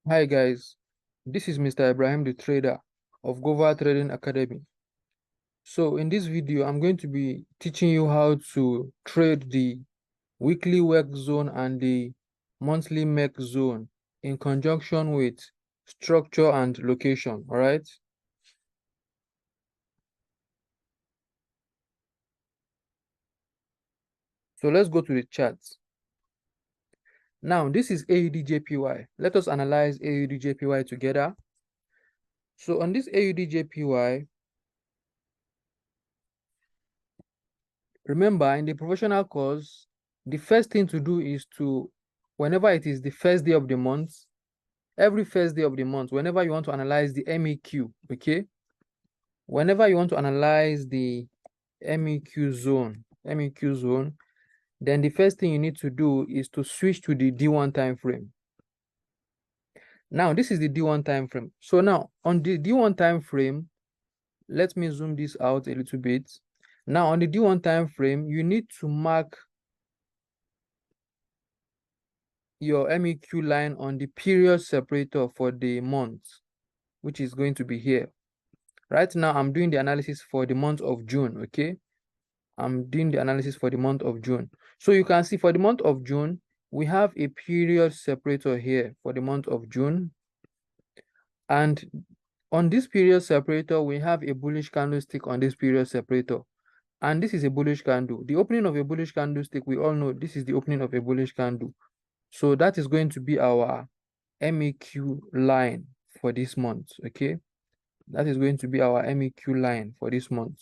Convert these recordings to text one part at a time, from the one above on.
Hi guys, this is Mr. Ibrahim the trader of Gova Trading Academy. So in this video, I'm going to be teaching you how to trade the weekly work zone and the monthly MEC zone in conjunction with structure and location, all right? So let's go to the charts. Now, this is AUDJPY. Let us analyze AUDJPY together. So on this AUDJPY, remember, in the professional course, the first thing to do is to, whenever it is the first day of the month, every first day of the month, whenever you want to analyze the MEQ, okay? Whenever you want to analyze the MEQ zone, then the first thing you need to do is to switch to the D1 time frame. Now, this is the D1 time frame. So now, on the D1 time frame, let me zoom this out a little bit. Now, on the D1 time frame, you need to mark your MEQ line on the period separator for the month, which is going to be here. Right now, I'm doing the analysis for the month of June, okay? I'm doing the analysis for the month of June. So you can see for the month of June, we have a period separator here for the month of June. And on this period separator, we have a bullish candlestick on this period separator. And this is a bullish candle. The opening of a bullish candlestick, we all know this is the opening of a bullish candle. So that is going to be our MEQ line for this month, okay? That is going to be our MEQ line for this month.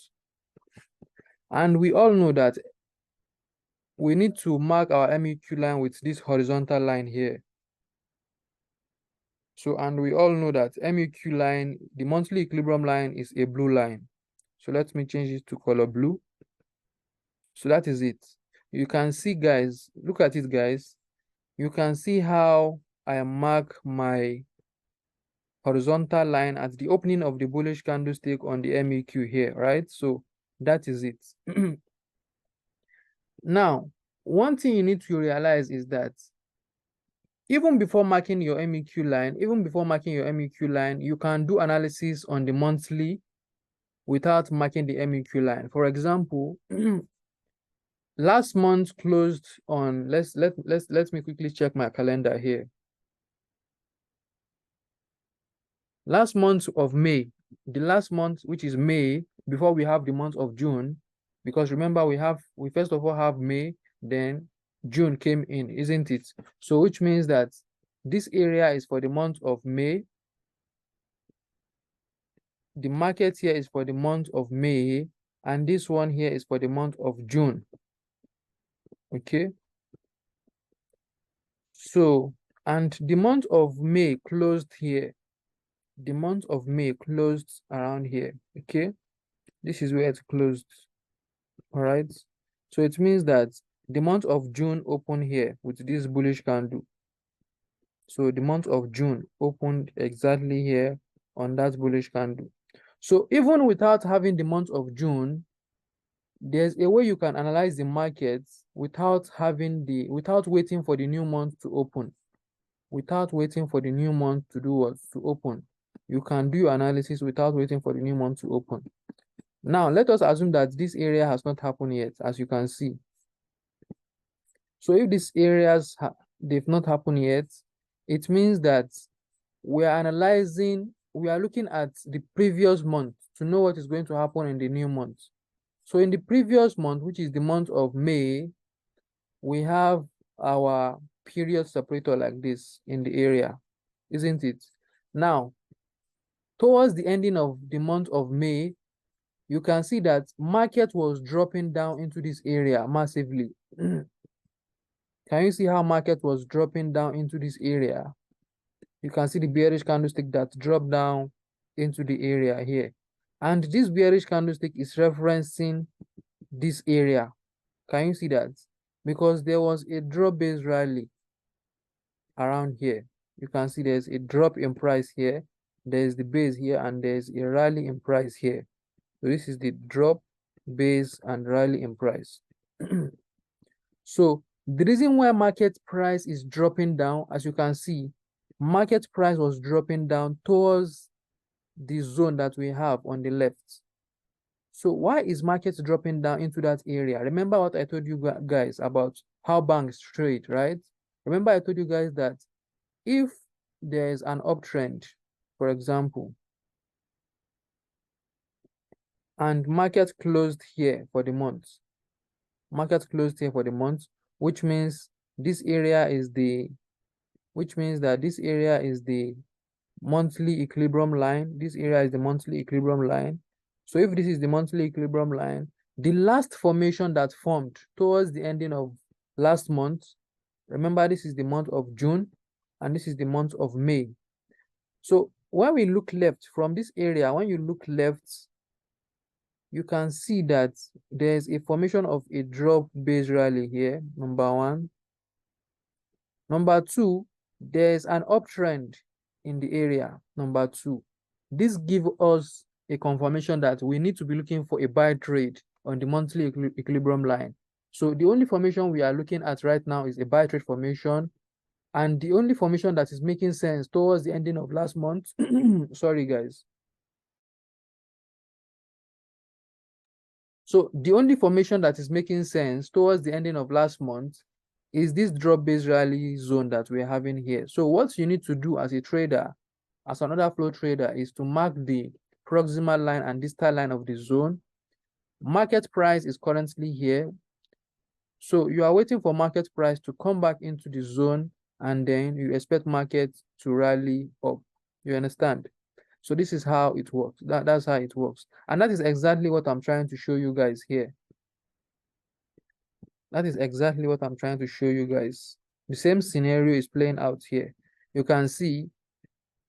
And we all know that we need to mark our MEQ line with this horizontal line here. So, and we all know that MEQ line, the monthly equilibrium line is a blue line. So let me change it to color blue. So that is it. You can see, guys, look at it, guys. You can see how I mark my horizontal line at the opening of the bullish candlestick on the MEQ here, right? So that is it. Now, one thing you need to realize is that even before marking your MEQ line, you can do analysis on the monthly without marking the MEQ line. For example, last month closed on, let me quickly check my calendar here. Last month of May, the last month, which is May, before we have the month of June, because remember we first of all have May, then June came in, isn't it? So which means that this area is for the month of May. The market here is for the month of May, and this one here is for the month of June. Okay. So, and the month of May closed here. The month of May closed around here. Okay. This is where it closed. All right. So it means that the month of June opened here with this bullish candle. So the month of June opened exactly here on that bullish candle. So even without having the month of June, there's a way you can analyze the markets without waiting for the new month to open. Without waiting for the new month to do what? To open. You can do your analysis without waiting for the new month to open. Now, let us assume that this area has not happened yet, as you can see. So if these areas, they've not happened yet, it means that we are looking at the previous month to know what is going to happen in the new month. So in the previous month, which is the month of May, we have our period separator like this in the area, isn't it? Now, towards the ending of the month of May, you can see that market was dropping down into this area massively. Can you see how market was dropping down into this area? You can see the bearish candlestick that dropped down into the area here. And this bearish candlestick is referencing this area. Can you see that? Because there was a drop-based rally around here. You can see there's a drop in price here. There's the base here, and there's a rally in price here. So this is the drop, base, and rally in price. So the reason why market price is dropping down, as you can see, market price was dropping down towards the zone that we have on the left. So why is market dropping down into that area? Remember what I told you guys about how banks trade, right? Remember I told you guys that if there is an uptrend, for example, and market closed here for the month, which means this area is the, this area is the monthly equilibrium line. This area is the monthly equilibrium line. So if this is the monthly equilibrium line, the last formation that formed towards the ending of last month, remember this is the month of June and this is the month of May. So when we look left from this area, when you look left, you can see that there's a formation of a drop base rally here, number one. Number two, there's an uptrend in the area, number two. This gives us a confirmation that we need to be looking for a buy trade on the monthly equilibrium line. So the only formation we are looking at right now is a buy trade formation, and the only formation that is making sense towards the ending of last month, sorry guys. So the only formation that is making sense towards the ending of last month is this drop base rally zone that we're having here. So what you need to do as a trader, as an order flow trader, is to mark the proximal line and distal line of the zone. Market price is currently here. So you are waiting for market price to come back into the zone, and then you expect market to rally up. You understand? So this is how it works. That's how it works. And that is exactly what I'm trying to show you guys here. That is exactly what I'm trying to show you guys. The same scenario is playing out here. You can see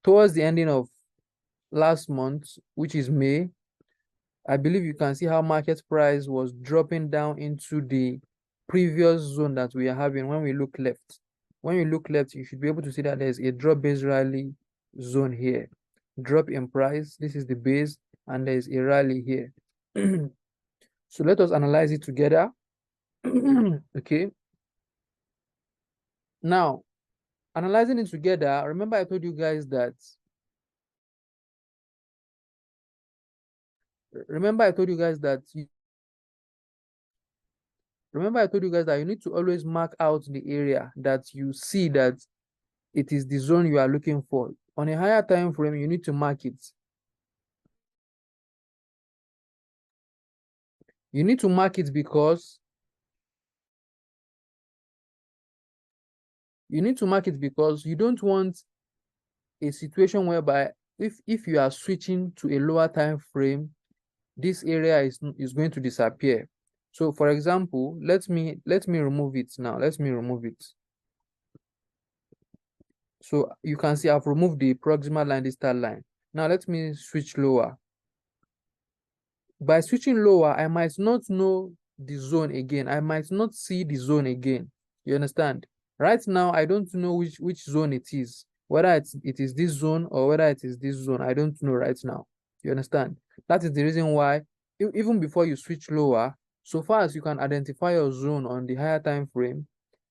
towards the ending of last month, which is May, I believe you can see how market price was dropping down into the previous zone that we are having when we look left. When you look left, you should be able to see that there's a drop base rally zone here. Drop in price, this is the base, and there's a rally here. So let us analyze it together. Okay. Now, analyzing it together, remember I told you guys that you need to always mark out the area that you see that it is the zone you are looking for. On a higher time frame, you need to mark it. You need to mark it because you don't want a situation whereby if you are switching to a lower time frame, this area is going to disappear. So for example, let me remove it now. Let me remove it. So you can see I've removed the proximal line, distal line. Now let me switch lower. By switching lower, I might not know the zone again. I might not see the zone again. You understand? Right now, I don't know which zone it is. Whether it is this zone or whether it is this zone, I don't know right now. You understand? That is the reason why, even before you switch lower, so far as you can identify your zone on the higher time frame,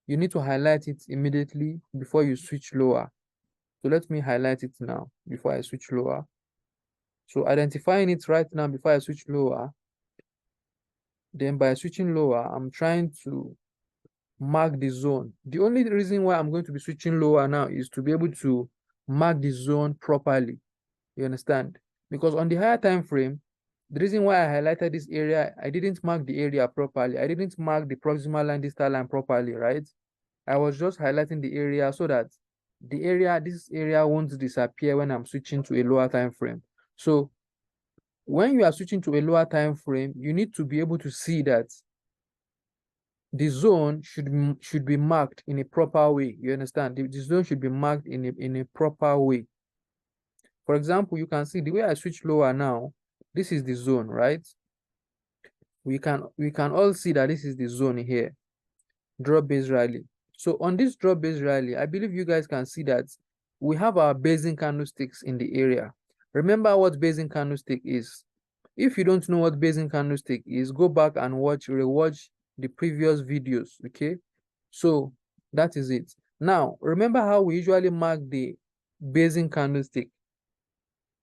you need to highlight it immediately before you switch lower. So let me highlight it now before I switch lower. So identifying it right now before I switch lower, then by switching lower, I'm trying to mark the zone. The only reason why I'm going to be switching lower now is to be able to mark the zone properly. You understand? Because on the higher time frame, the reason why I highlighted this area, I didn't mark the area properly. I didn't mark the proximal line, distal line properly, right? I was just highlighting the area so that this area won't disappear when I'm switching to a lower time frame. So when you are switching to a lower time frame, you need to be able to see that the zone should be marked in a proper way. You understand? The zone should be marked in a proper way. For example, you can see the way I switch lower now, this is the zone, right? We can all see that this is the zone here, drop base rally. So on this drop base rally, I believe you guys can see that we have our basing candlesticks in the area. Remember what basing candlestick is. If you don't know what basing candlestick is, go back and rewatch the previous videos. Okay, so that is it. Now remember how we usually mark the basing candlestick.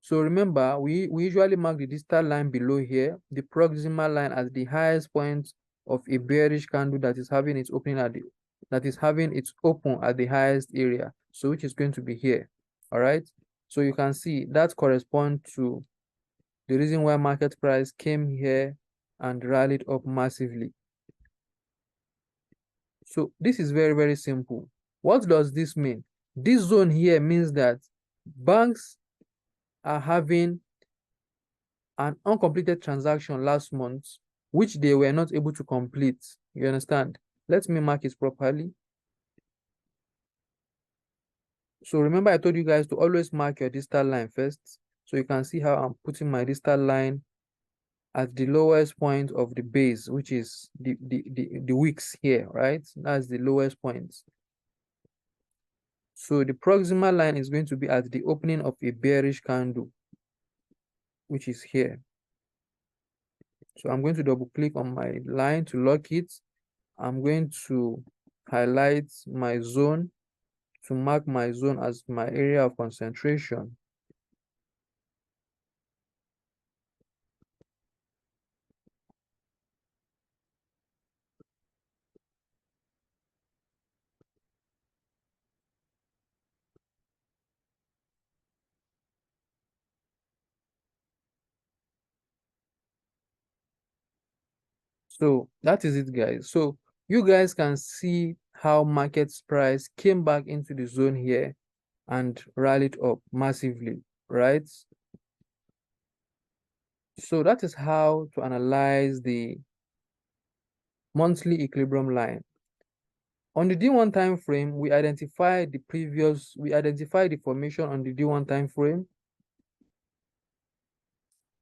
So remember, we usually mark the distal line below here, the proximal line, as the highest point of a bearish candle that is having its opening at the highest area. So which is going to be here. All right. So you can see that corresponds to the reason why market price came here and rallied up massively. So this is very, very simple. What does this mean? This zone here means that banks are having an uncompleted transaction last month, which they were not able to complete. You understand? Let me mark it properly. So remember, I told you guys to always mark your distal line first. So you can see how I'm putting my distal line at the lowest point of the base, which is the wicks here, right? That's the lowest point. So the proximal line is going to be at the opening of a bearish candle, which is here. So I'm going to double click on my line to lock it. I'm going to highlight my zone to mark my zone as my area of concentration. So that is it, guys. So you guys can see how market price came back into the zone here and rallied up massively, right? So that is how to analyze the monthly equilibrium line. On the D1 time frame, we identify the formation on the D1 time frame.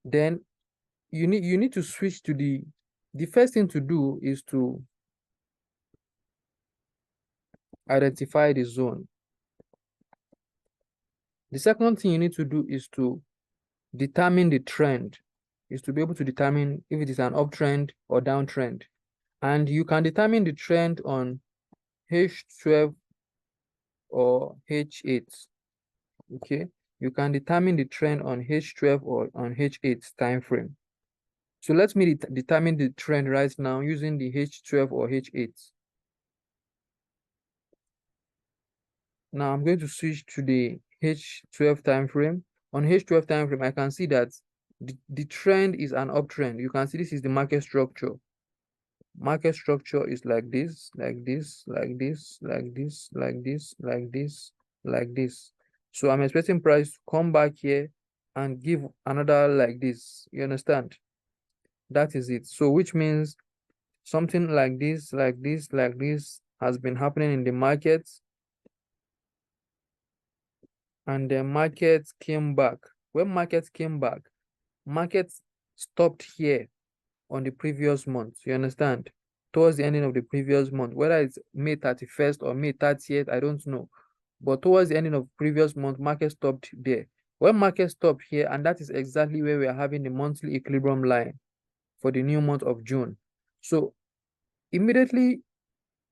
Then you need to switch to the first thing to do is to identify the zone. The second thing you need to do is to determine the trend, is to be able to determine if it is an uptrend or downtrend. And you can determine the trend on H12 or H8. Okay, you can determine the trend on H12 or on H8 time frame. So let me determine the trend right now using the H12 or H8. Now I'm going to switch to the H12 time frame. On H12 time frame, I can see that the trend is an uptrend. You can see this is the market structure. Market structure is like this, like this, like this, like this, like this, like this, like this. So I'm expecting price to come back here and give another like this. You understand? That is it. So which means something like this, like this, like this has been happening in the market. And the market came back. When market came back, market stopped here on the previous month. You understand? Towards the ending of the previous month, whether it's May 31st or May 30th, I don't know. But towards the ending of previous month, market stopped there. When market stopped here, and that is exactly where we are having the monthly equilibrium line for the new month of June. So immediately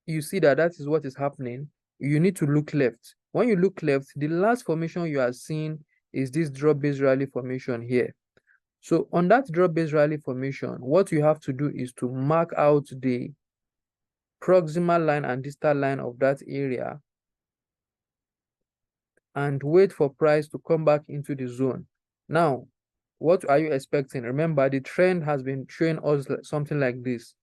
you see that that is what is happening, you need to look left. When you look left, the last formation you are seeing is this drop-based rally formation here. So on that drop-based rally formation, what you have to do is to mark out the proximal line and distal line of that area and wait for price to come back into the zone. Now, what are you expecting? Remember, the trend has been showing us something like this.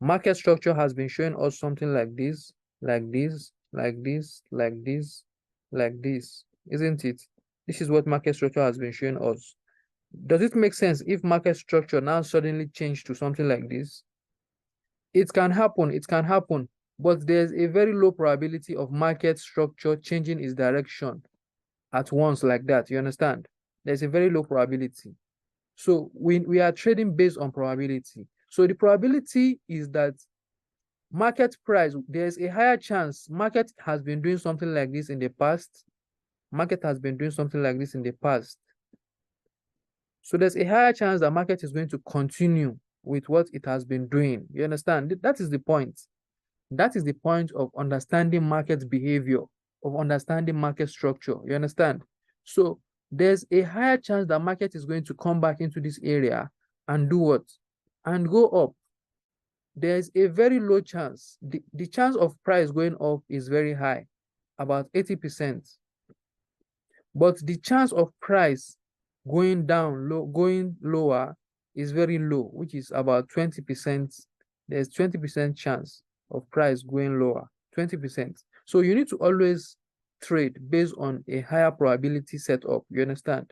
Market structure has been showing us something like this, like this, like this, like this, like this, isn't it? This is what market structure has been showing us. Does it make sense if market structure now suddenly changed to something like this? It can happen, but there's a very low probability of market structure changing its direction at once like that. You understand? There's a very low probability. So we are trading based on probability. So the probability is that market price, there's a higher chance market has been doing something like this in the past. Market has been doing something like this in the past. So there's a higher chance that market is going to continue with what it has been doing. You understand? That is the point. That is the point of understanding market behavior. of understanding market structure. You understand? So there's a higher chance that market is going to come back into this area and do what? And go up. There's a very low chance. The chance of price going up is very high, about 80%. But the chance of price going down, going lower is very low, which is about 20%. There's 20% chance of price going lower, 20%. So you need to always trade based on a higher probability setup. You understand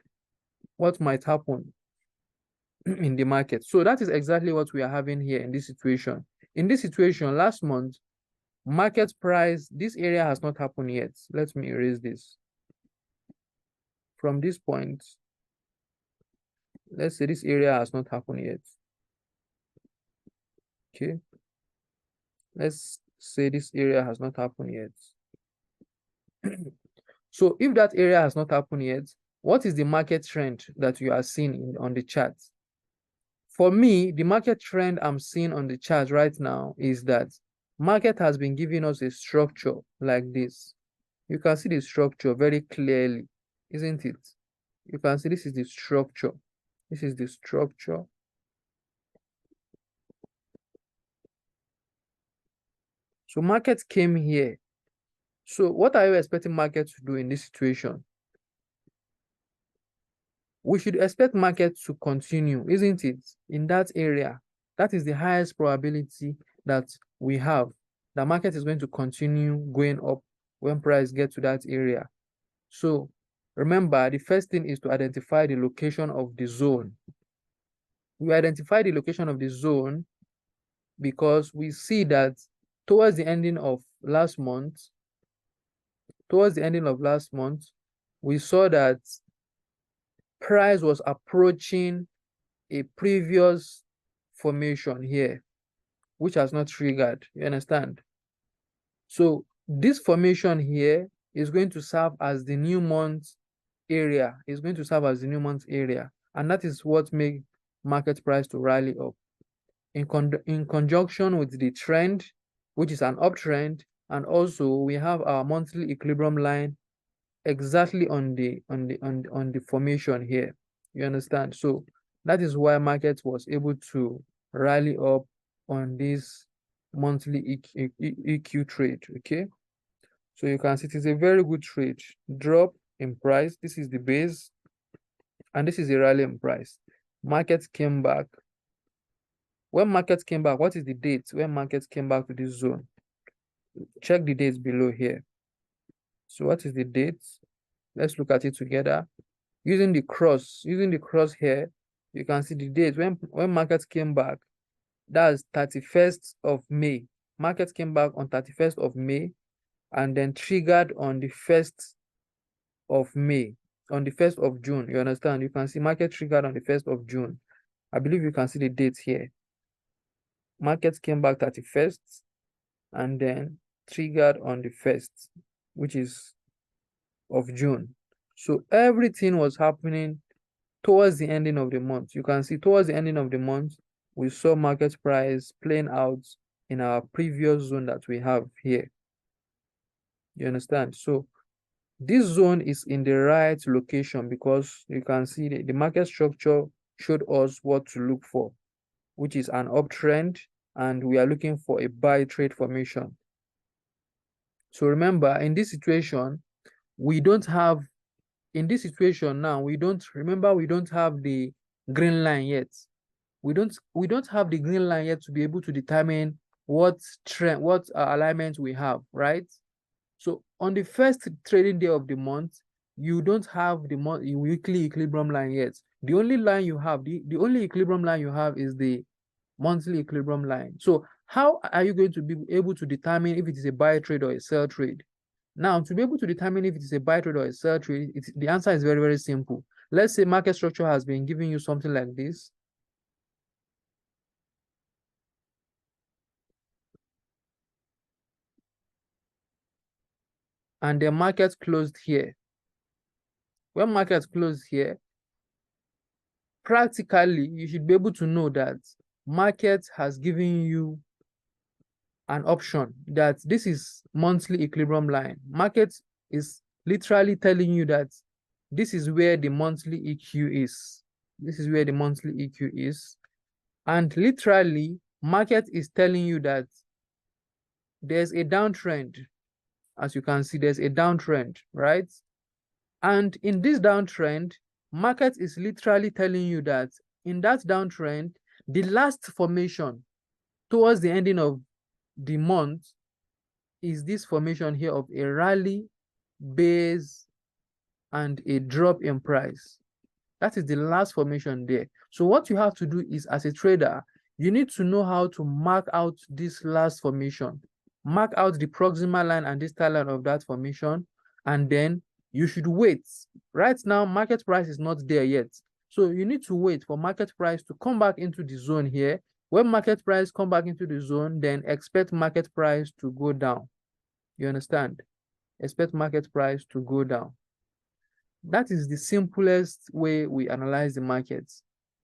what might happen in the market. So that is exactly what we are having here in this situation. In this situation, last month, market price, this area has not happened yet. Let me erase this. From this point, let's say this area has not happened yet. Okay. Let's say this area has not happened yet. So if that area has not happened yet, what is the market trend that you are seeing on the chart? For me, the market trend I'm seeing on the chart right now is that market has been giving us a structure like this. You can see the structure very clearly, isn't it? You can see this is the structure. This is the structure. So market came here. So what are you expecting market to do in this situation? We should expect market to continue, isn't it? In that area, that is the highest probability that we have. The market is going to continue going up when price gets to that area. So remember, the first thing is to identify the location of the zone. We identify the location of the zone because we see that towards the ending of last month, we saw that price was approaching a previous formation here, which has not triggered. You understand? So this formation here is going to serve as the new month area. It's going to serve as the new month area. And that is what makes market price to rally up. In conjunction with the trend, which is an uptrend, and also we have our monthly equilibrium line exactly on the formation here. You understand? So that is why market was able to rally up on this monthly EQ trade. Okay, so you can see it is a very good trade. Drop in price, this is the base, and this is a rally in price. Market came back. When market came back, what is the date when market came back to this zone? Check the dates below here. So what is the date? Let's look at it together. Using the cross here, you can see the date when market came back. That's 31st of May. Market came back on 31st of May and then triggered on the 1st of May, on the 1st of June. You understand? You can see market triggered on the 1st of June. I believe you can see the dates here. Market came back 31st and then triggered on the 1st, which is of June. So everything was happening towards the ending of the month. You can see towards the ending of the month, we saw market price playing out in our previous zone that we have here. You understand? So this zone is in the right location because you can see the market structure showed us what to look for, which is an uptrend, and we are looking for a buy trade formation. So remember, in this situation, we don't have, in this situation now, we don't have the green line yet. We don't have the green line yet to be able to determine what trend, what alignment we have, right? So on the first trading day of the month, you don't have the weekly equilibrium line yet. The only line you have, the only equilibrium line you have is the monthly equilibrium line. So how are you going to be able to determine if it is a buy trade or a sell trade? Now, to be able to determine if it is a buy trade or a sell trade, the answer is very, very simple. Let's say market structure has been giving you something like this. And the market closed here. When market closed here, practically, you should be able to know that market has given you an option that this is monthly equilibrium line. Market is literally telling you that this is where the monthly EQ is. This is where the monthly EQ is. And literally, market is telling you that there's a downtrend. As you can see, there's a downtrend, right? And in this downtrend, market is literally telling you that in that downtrend, the last formation towards the ending of the month is this formation here of a rally, base, and a drop in price. That is the last formation there. So what you have to do is, as a trader, you need to know how to mark out this last formation. Mark out the proximal line and distal line of that formation, and then you should wait. Right now, market price is not there yet. So you need to wait for market price to come back into the zone here. When market price come back into the zone, then expect market price to go down. You understand? Expect market price to go down. That is the simplest way we analyze the markets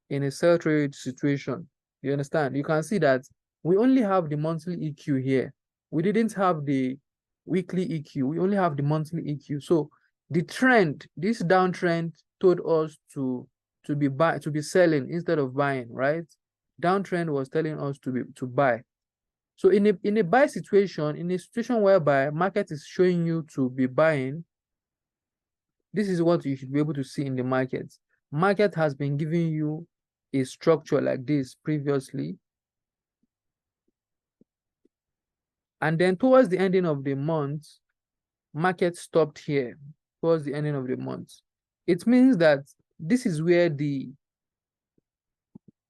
in a sell trade situation. You understand? You can see that we only have the monthly EQ here. We didn't have the weekly EQ. We only have the monthly EQ. So the trend, this downtrend, told us to be selling instead of buying, right? Downtrend was telling us to buy. So in a buy situation, in a situation whereby market is showing you to be buying, this is what you should be able to see in the market. Market has been giving you a structure like this previously. And then towards the ending of the month, market stopped here towards the ending of the month. It means that this is where the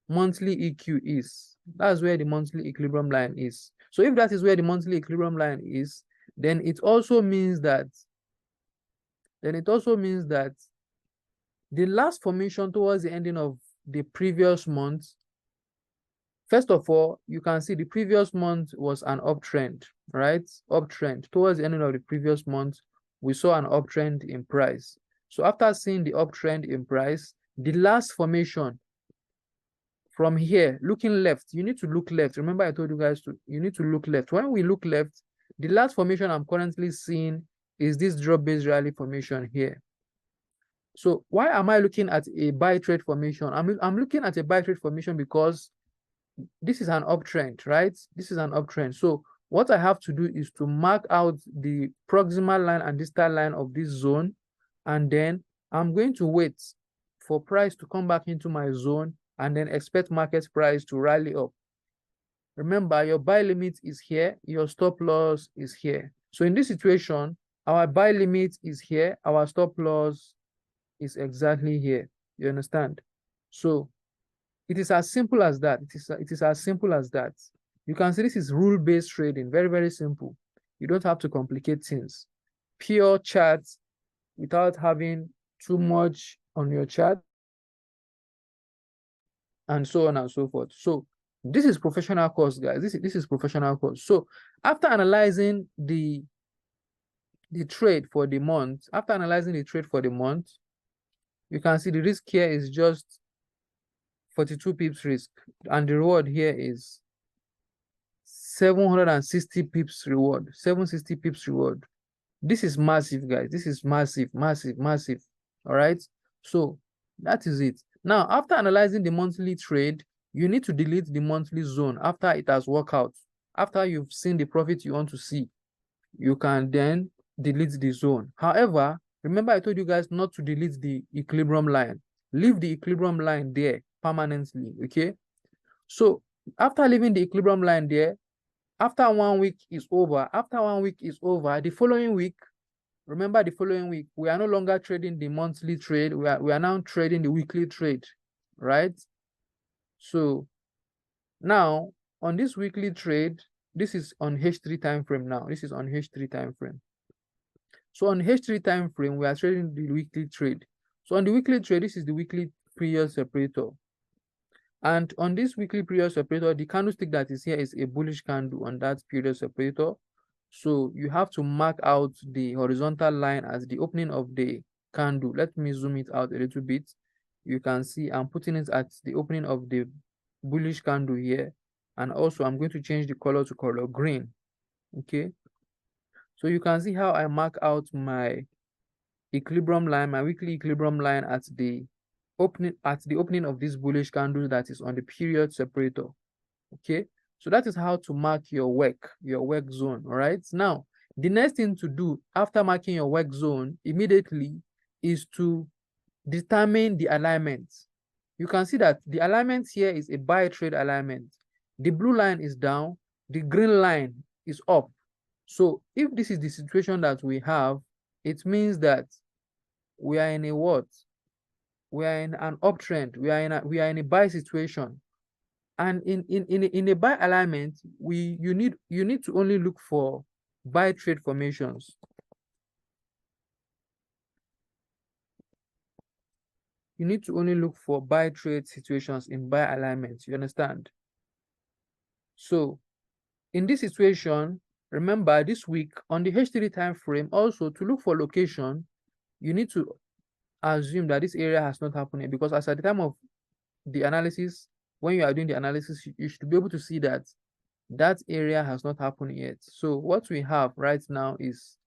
monthly EQ is. That's where the monthly equilibrium line is. So if that is where the monthly equilibrium line is, then it also means that the last formation towards the ending of the previous month, first of all, you can see the previous month was an uptrend, right? Uptrend. Towards the ending of the previous month, we saw an uptrend in price. So after seeing the uptrend in price, the last formation from here, looking left, you need to look left. Remember I told you guys you need to look left. When we look left, the last formation I'm currently seeing is this drop-based rally formation here. So why am I looking at a buy trade formation? I'm looking at a buy trade formation because this is an uptrend, right? This is an uptrend. So what I have to do is to mark out the proximal line and distal line of this zone, and then I'm going to wait for price to come back into my zone and then expect market price to rally up. Remember, your buy limit is here, your stop loss is here. So in this situation, our buy limit is here, our stop loss is exactly here. You understand? So it is as simple as that. It is as simple as that. You can see this is rule-based trading. Very, very simple. You don't have to complicate things. Pure charts without having too much on your chart, and so on and so forth. So this is professional course, guys. This is professional course. So after analyzing the trade for the month, you can see the risk here is just 42 pips risk, and the reward here is 760 pips reward. 760 pips reward. This is massive, guys. This is massive, massive, massive. All right. So that is it. Now, after analyzing the monthly trade, you need to delete the monthly zone after it has worked out. After you've seen the profit you want to see, you can then delete the zone. However, remember I told you guys not to delete the equilibrium line. Leave the equilibrium line there permanently, okay? So after leaving the equilibrium line there, after 1 week is over, the following week, remember the following week, we are no longer trading the monthly trade. We are now trading the weekly trade, right? So now on this weekly trade, this is on H3 time frame now. This is on H3 time frame. So on H3 time frame, we are trading the weekly trade. So on the weekly trade, this is the weekly period separator. And on this weekly period separator, the candlestick that is here is a bullish candle on that period separator. So you have to mark out the horizontal line as the opening of the candle. Let me zoom it out a little bit. You can see I'm putting it at the opening of the bullish candle here. And also I'm going to change the color to color green. Okay. So you can see how I mark out my equilibrium line, my weekly equilibrium line at the opening of this bullish candle that is on the period separator. Okay, so that is how to mark your work zone. All right, now the next thing to do after marking your work zone immediately is to determine the alignment. You can see that the alignment here is a buy trade alignment. The blue line is down, the green line is up. So if this is the situation that we have, it means that we are in a what? We are in an uptrend. We are in a buy situation. And in a buy alignment, you need to only look for buy trade formations. You need to only look for buy trade situations in buy alignments. You understand? So in this situation, remember this week on the H3 time frame, also to look for location, you need to assume that this area has not happened yet, because as at the time of the analysis, when you are doing the analysis, you should be able to see that that area has not happened yet. So what we have right now is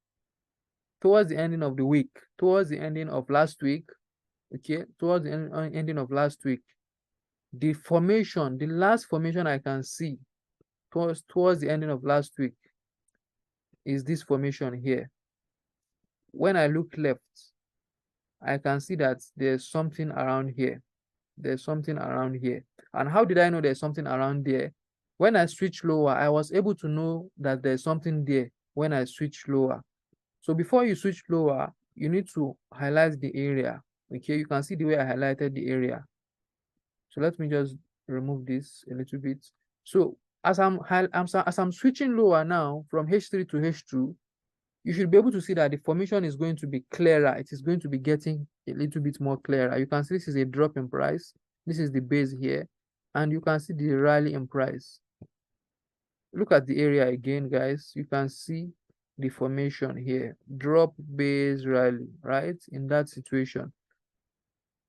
towards the ending of the week, towards the ending of last week, okay, towards the ending of last week, the formation, the last formation I can see towards the ending of last week is this formation here. When I look left, I can see that there's something around here. There's something around here. And how did I know there's something around there? When I switch lower, I was able to know that there's something there when I switch lower. So before you switch lower, you need to highlight the area. Okay, you can see the way I highlighted the area. So let me just remove this a little bit. So as I'm switching lower now from H3 to H2, you should be able to see that the formation is going to be clearer. It is going to be getting a little bit more clearer. You can see this is a drop in price. This is the base here, and you can see the rally in price. Look at the area again, guys. You can see the formation here, drop, base, rally, right? In that situation,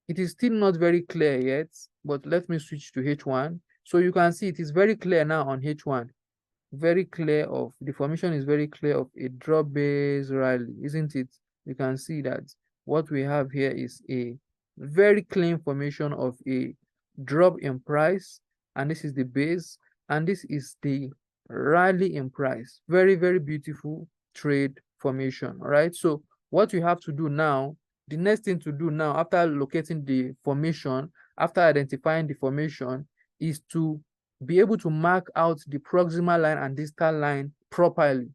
it is still not very clear yet, but let me switch to H1. So you can see it is very clear now on H1. Very clear of the formation is very clear of a drop base rally, isn't it? You can see that what we have here is a very clean formation of a drop in price, and this is the base, and this is the rally in price. Very, very beautiful trade formation. All right, so what you have to do now, the next thing to do now after locating the formation, after identifying the formation, is to be able to mark out the proximal line and distal line properly.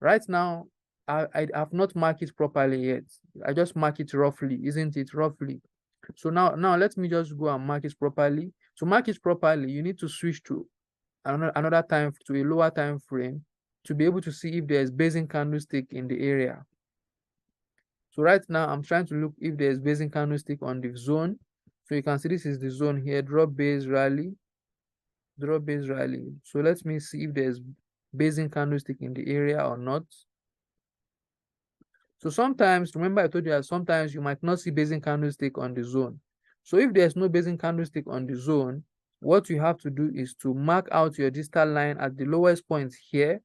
Right now, I have not marked it properly yet. I just mark it roughly, isn't it? Roughly. So now let me just go and mark it properly. To mark it properly, you need to switch to another time, to a lower time frame, to be able to see if there's basing candlestick in the area. So right now, I'm trying to look if there's basing candlestick on the zone. So you can see this is the zone here, drop base rally, drop base rally. So let me see if there's basing candlestick in the area or not. So sometimes, remember I told you that sometimes you might not see basing candlestick on the zone. So if there's no basing candlestick on the zone, what you have to do is to mark out your distal line at the lowest point here.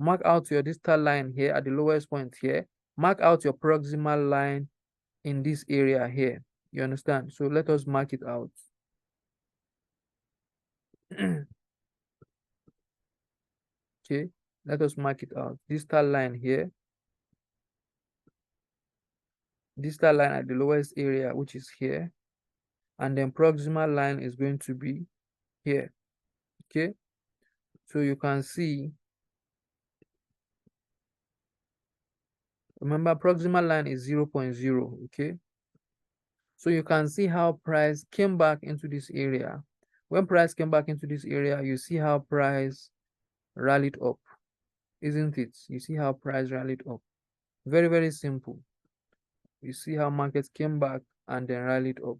Mark out your distal line here at the lowest point here. Mark out your proximal line in this area here. You understand? So let us mark it out. Okay, let us mark it out. Distal line here. Distal line at the lowest area, which is here. And then proximal line is going to be here. Okay, so you can see, remember proximal line is 0.0. Okay, so you can see how price came back into this area. When price came back into this area, you see how price rallied up, isn't it? You see how price rallied up. Very, very simple. You see how markets came back and then rallied up.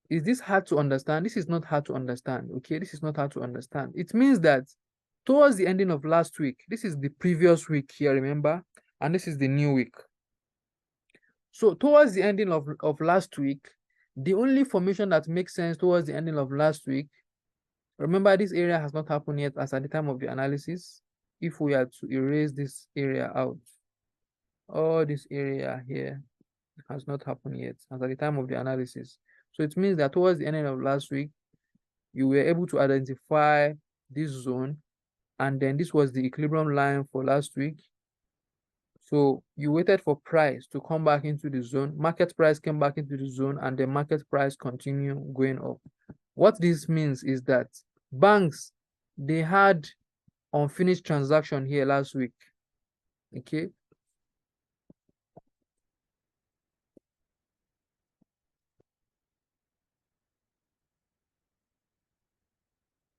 Is this hard to understand? This is not hard to understand. Okay, this is not hard to understand. It means that towards the ending of last week, this is the previous week here, remember, and this is the new week. So towards the ending of last week, the only formation that makes sense towards the ending of last week, remember this area has not happened yet as at the time of the analysis. The only formation that makes sense towards the ending of last week is this formation here, if we are to erase this area out, all this area here has not happened yet as at the time of the analysis. So it means that towards the end of last week, you were able to identify this zone, and then this was the equilibrium line for last week. So you waited for price to come back into the zone, market price came back into the zone, and the market price continue going up. What this means is that banks, they had unfinished transaction here last week. Okay.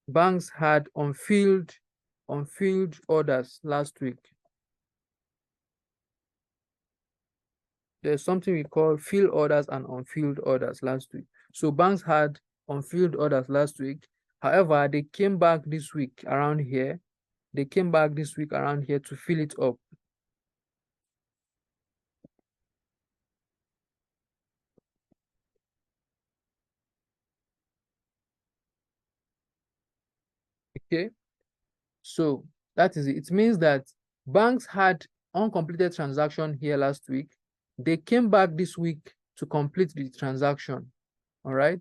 Banks had unfilled orders last week. There's something we call filled orders and unfilled orders last week. So banks had unfilled orders last week. However, they came back this week around here. They came back this week around here to fill it up. Okay. So that is it. It means that banks had uncompleted transaction here last week. They came back this week to complete the transaction. All right.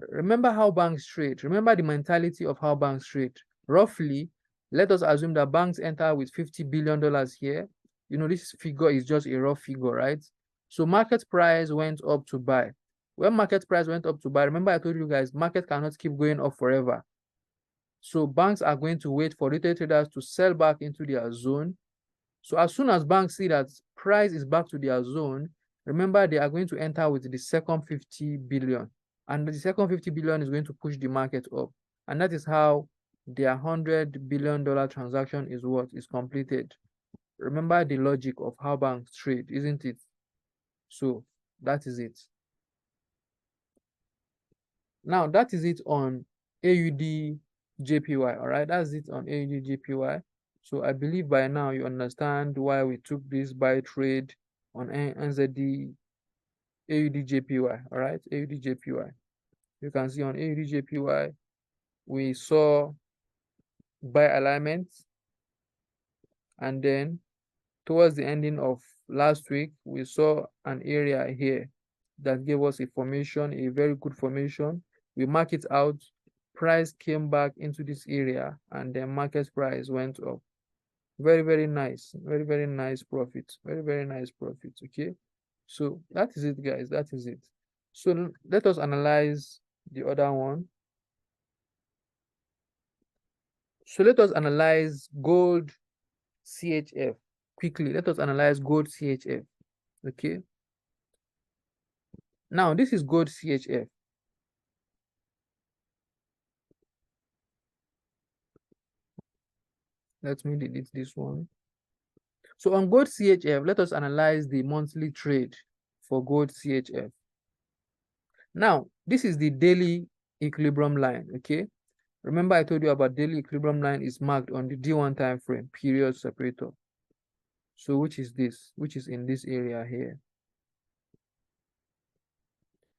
Remember how banks trade. Remember the mentality of how banks trade. Roughly, let us assume that banks enter with $50 billion here. You know, this figure is just a rough figure, right? So market price went up to buy. When market price went up to buy, remember I told you guys, market cannot keep going up forever. So banks are going to wait for retail traders to sell back into their zone. So as soon as banks see that price is back to their zone, remember they are going to enter with the second 50 billion. And the second 50 billion is going to push the market up. And that is how their $100 billion transaction is completed. Remember the logic of how banks trade, isn't it? So that is it. Now that is it on AUD JPY. All right, that's it on AUD JPY. So I believe by now you understand why we took this buy trade on NZD AUD JPY. All right, AUD JPY. You can see on AUD JPY, we saw buy alignment, and then towards the ending of last week, we saw an area here that gave us a formation, a very good formation. We mark it out, price came back into this area, and then market price went up. Very, very nice. Very, very nice profit. Very, very nice profit. Okay. So that is it, guys. That is it. So let us analyze the other one. So let us analyze gold CHF quickly. Let us analyze gold CHF. Okay. Now this is gold CHF. Let me delete this one. So on gold CHF, let us analyze the monthly trade for gold CHF. Now, this is the daily equilibrium line, okay? Remember I told you about daily equilibrium line is marked on the D1 time frame, period separator. So which is this? Which is in this area here.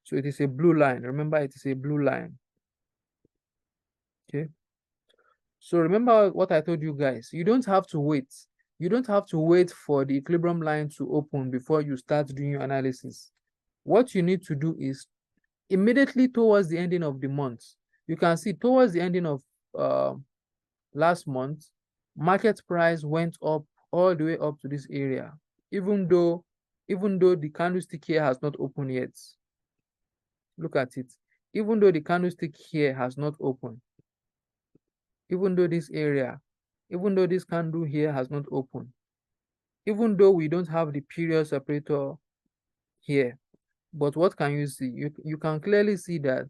So it is a blue line. Remember, it is a blue line. Okay. So remember what I told you guys. You don't have to wait. You don't have to wait for the equilibrium line to open before you start doing your analysis. What you need to do is immediately towards the ending of the month, you can see towards the ending of last month, market price went up all the way up to this area, even though the candlestick here has not opened yet. Look at it. Even though the candlestick here has not opened, even though this area, even though this candle here has not opened, even though we don't have the period separator here, but what can you see? You can clearly see that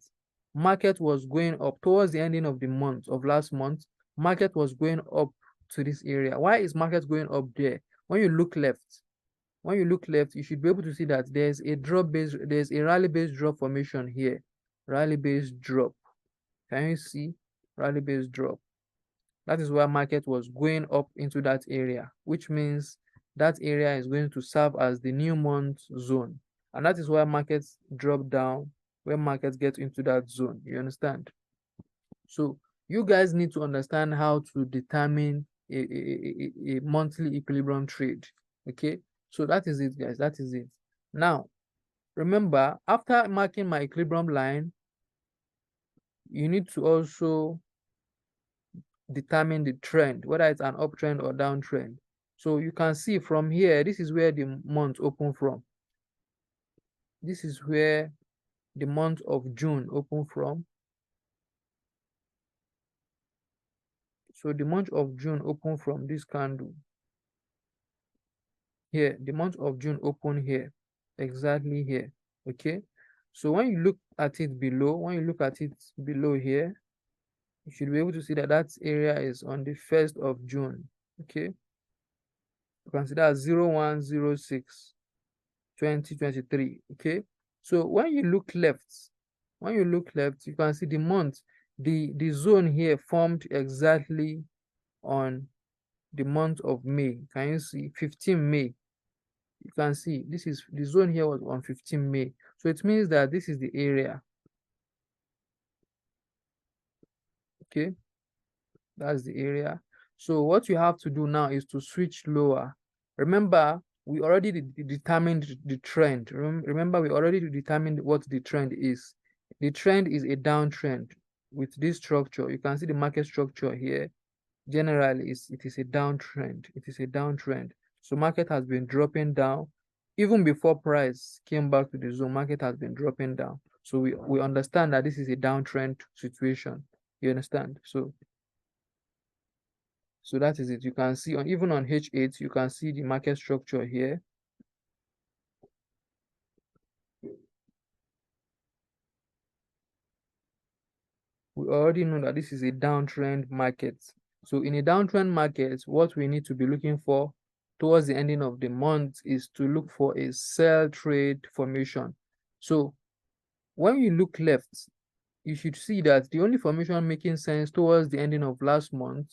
market was going up towards the ending of the month of last month. Market was going up to this area. Why is market going up there? When you look left, you should be able to see that there's a rally based drop formation here. Rally based drop. Can you see? Rally based drop. That is why market was going up into that area, which means that area is going to serve as the new month zone. And that is why markets drop down when markets get into that zone. You understand? So you guys need to understand how to determine a monthly equilibrium trade. Okay, so that is it, guys. That is it. Now, remember, after marking my equilibrium line, you need to also determine the trend, whether it's an uptrend or downtrend. So you can see from here, this is where the month open from. This is where the month of June open from. So the month of June open from this candle here. The month of June open here, exactly here. Okay, so when you look at it below, here, you should be able to see that that area is on the 1st of June. Okay, you can see that 0106 2023. Okay, so when you look left, you can see the month, the zone here formed exactly on the month of May. Can you see 15 May? You can see this is the zone here was on 15 May. So it means that this is the area. Okay, that's the area. So what you have to do now is to switch lower. Remember, we already determined the trend. Remember, we already determined what the trend is. The trend is a downtrend with this structure. You can see the market structure here. Generally, it is a downtrend. It is a downtrend. So market has been dropping down. Even before price came back to the zone, market has been dropping down. So we understand that this is a downtrend situation. You understand? So that is it. You can see on even on H8, you can see the market structure here. We already know that this is a downtrend market. So in a downtrend market, what we need to be looking for towards the ending of the month is to look for a sell trade formation. So when you look left, you should see that the only formation making sense towards the ending of last month,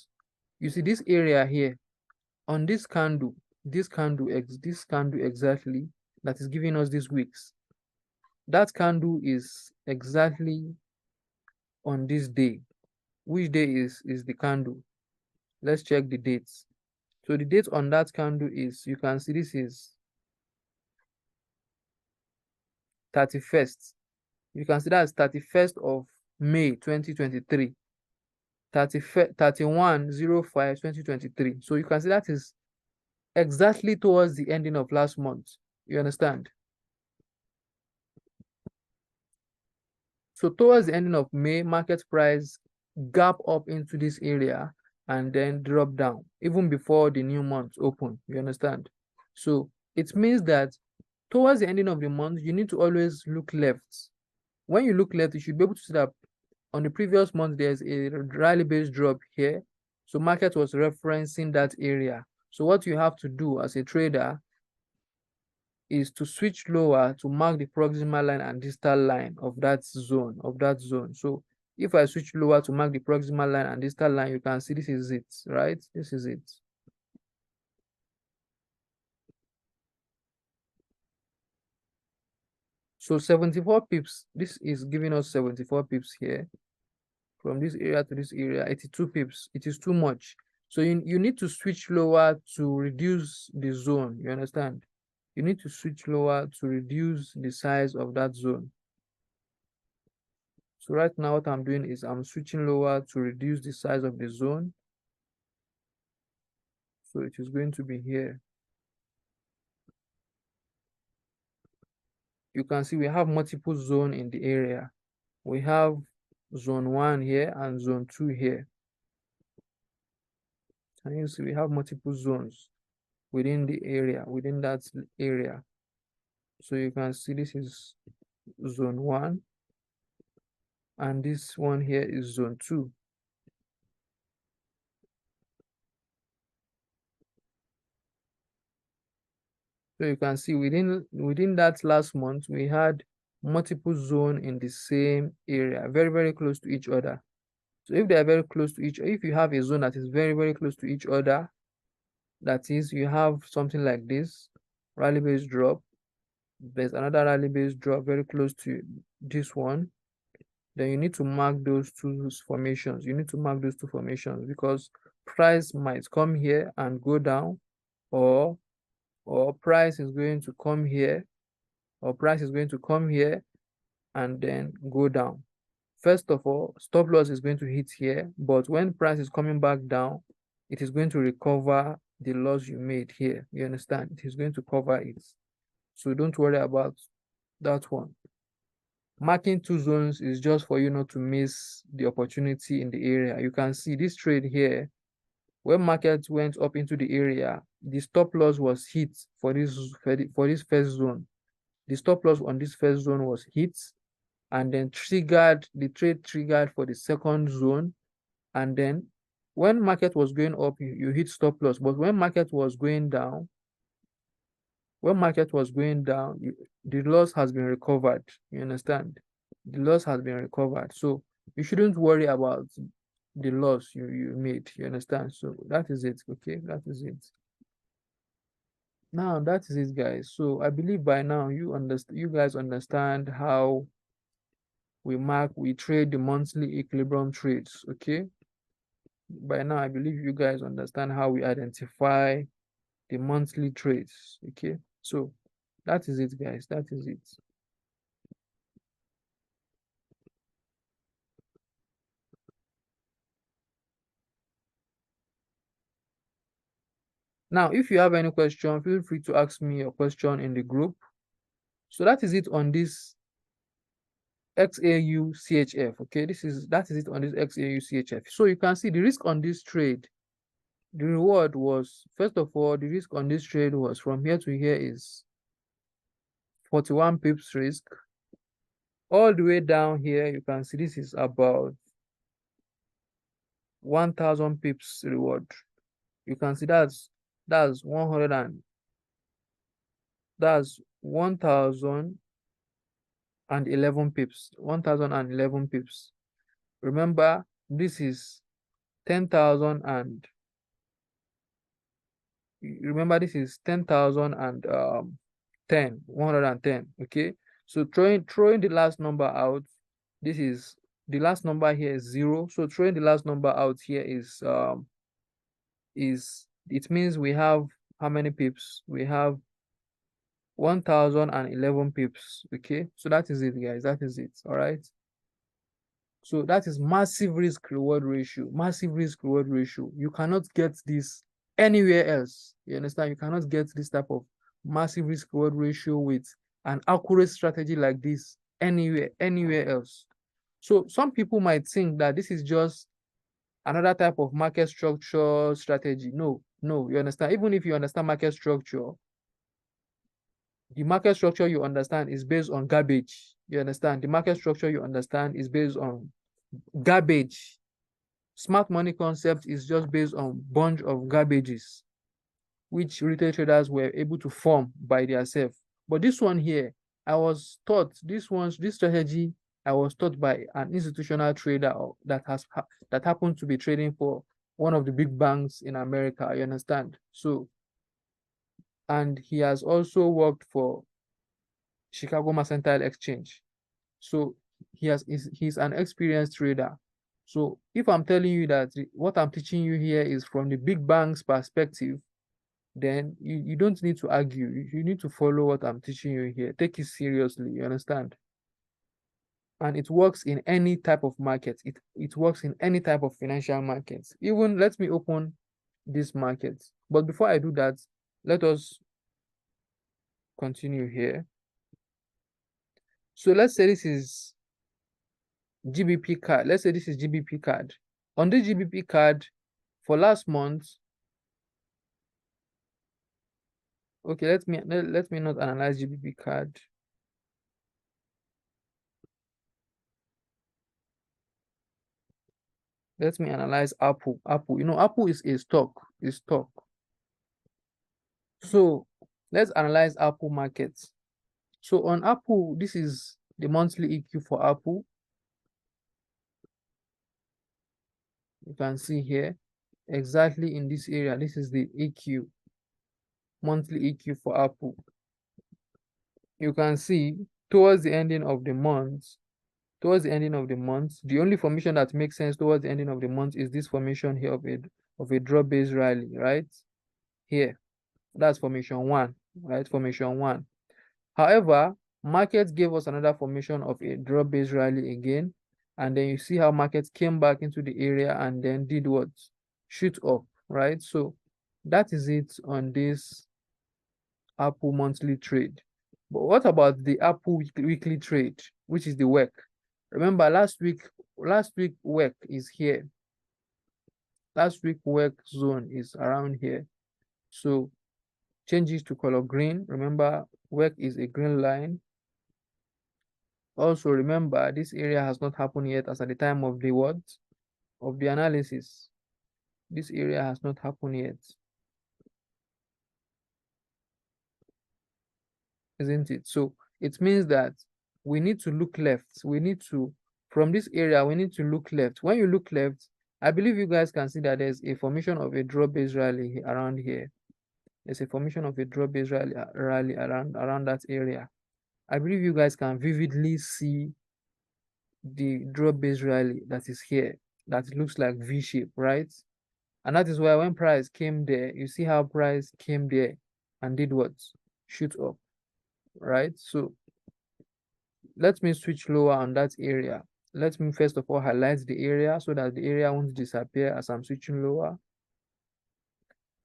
you see this area here on this candle exactly that is giving us these wicks. That candle is exactly on this day. Which day is the candle? Let's check the dates. So the date on that candle is, you can see this is 31st. You can see that's 31st of May 2023. 31/05/2023. So you can see that is exactly towards the ending of last month. You understand? So towards the ending of May, market price gap up into this area and then drop down even before the new month open. You understand? So it means that towards the ending of the month, you need to always look left. When you look left, you should be able to see that on the previous month, there's a rally-based drop here. So market was referencing that area. So what you have to do as a trader is to switch lower to mark the proximal line and distal line of that zone, So if I switch lower to mark the proximal line and distal line, you can see this is it, right? This is it. So 74 pips, this is giving us 74 pips here. From this area to this area, 82 pips. It is too much. So you need to switch lower to reduce the zone. You understand? You need to switch lower to reduce the size of that zone. So right now what I'm doing is I'm switching lower to reduce the size of the zone. So it is going to be here. You can see we have multiple zones in the area. We have zone 1 here and zone 2 here. And you see we have multiple zones within the area, within that area. So you can see this is zone 1 and this one here is zone 2. So you can see within that last month, we had multiple zones in the same area, very, very close to each other. So if they are very close to if you have a zone that is very, very close to each other, that is, you have something like this, rally-based drop, there's another rally-based drop very close to this one, then you need to mark those two formations. You need to mark those two formations because price might come here and go down, or price is going to come here, or price is going to come here and then go down. First of all, stop loss is going to hit here, but when price is coming back down, it is going to recover the loss you made here. You understand? It is going to cover it. So don't worry about that one. Marking two zones is just for you not to miss the opportunity in the area. You can see this trade here. When market went up into the area, the stop loss was hit for this first zone. The stop loss on this first zone was hit, and then the trade triggered for the second zone. And then when market was going up, you hit stop loss. But when market was going down, the loss has been recovered. You understand? The loss has been recovered. So you shouldn't worry about the loss you made. You understand? So that is it. Okay, that is it. Now that is it, guys. So I believe by now you guys understand how we trade the monthly equilibrium trades. Okay, by now I believe you guys understand how we identify the monthly trades. Okay, so that is it, guys. That is it. Now, if you have any question, feel free to ask me your question in the group. So that is it on this XAU CHF. Okay, that is it on this XAU CHF. So you can see the risk on this trade. The reward was, first of all, the risk on this trade was from here to here is 41 pips risk. All the way down here, you can see this is about 1,000 pips reward. You can see that's 100 and that's 1,011 pips. 1,011 pips. Remember, this is 10,000 and remember this is 10,000 and 110. Okay, so throwing the last number out, this is the last number here is 0. So throwing the last number out here is it means we have how many pips? We have 1,011 pips. Okay, so that is it, guys. That is it. All right. So that is massive risk reward ratio. Massive risk reward ratio. You cannot get this anywhere else. You understand? You cannot get this type of massive risk reward ratio with an accurate strategy like this anywhere else. So some people might think that this is just another type of market structure strategy. No, you understand? Even if you understand market structure, the market structure you understand is based on garbage. You understand? The market structure you understand is based on garbage. Smart money concept is just based on bunch of garbages, which retail traders were able to form by themselves. But this one here, I was taught this strategy. I was taught by an institutional trader that happened to be trading for one of the big banks in America. You understand? So, and he has also worked for Chicago Mercantile Exchange. So he's an experienced trader. So if I'm telling you that what I'm teaching you here is from the big bank's perspective, then you don't need to argue. You need to follow what I'm teaching you here. Take it seriously, you understand? And it works in any type of market. It works in any type of financial markets. Even let me open this market. But before I do that, let us continue here. So let's say this is GBP card. Let's say this is GBP card. On this GBP card, for last month, okay, let me not analyze GBP card. Let me analyze Apple. You know, Apple is a stock. So let's analyze Apple markets. So on Apple, this is the monthly EQ for Apple. You can see here exactly in this area. This is the EQ, monthly EQ for Apple. You can see towards the ending of the month, the only formation that makes sense towards the ending of the month is this formation here of a drop-based rally, right? Here, that's formation 1, right? Formation 1. However, market gave us another formation of a drop-based rally again, and then you see how market came back into the area and then did what? Shoot up, right? So that is it on this Apple monthly trade. But what about the Apple weekly trade, which is the WEC? Remember last week WEC is here. Last week WEC zone is around here. So change it to color green. Remember WEC is a green line. Also remember this area has not happened yet as at the time of the what? Of the analysis. This area has not happened yet. Isn't it? So it means that we need to look left. We need to, from this area, we need to look left. When you look left, I believe you guys can see that there's a formation of a drop-based rally around here. There's a formation of a drop-based rally around that area. I believe you guys can vividly see the drop-based rally that is here, that looks like V-shape, right? And that is why when price came there, you see how price came there and did what? Shoot up, right? So let me switch lower on that area. Let me first of all highlight the area so that the area won't disappear as I'm switching lower.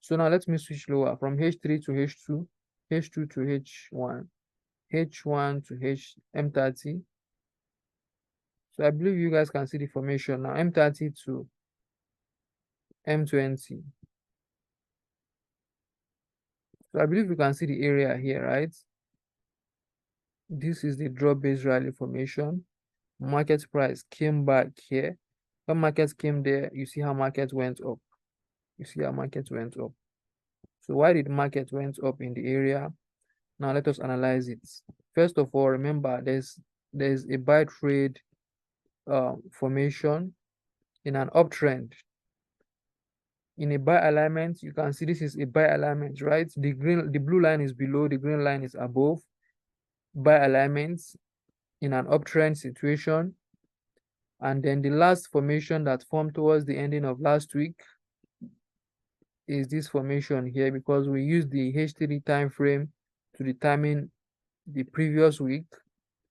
So now let me switch lower from H3 to H2, H2 to H1, H1 to M30. So I believe you guys can see the formation now, M30 to M20. So I believe you can see the area here, right? This is the drop-based rally formation. Market price came back here. When market came there, you see how market went up. You see how market went up. So why did market went up in the area? Now let us analyze it. First of all, remember there's a buy trade formation in an uptrend. In a buy alignment, you can see this is a buy alignment, right? The blue line is below, the green line is above. Buy alignments in an uptrend situation. And then the last formation that formed towards the ending of last week is this formation here, because we used the H3 time frame to determine the previous week.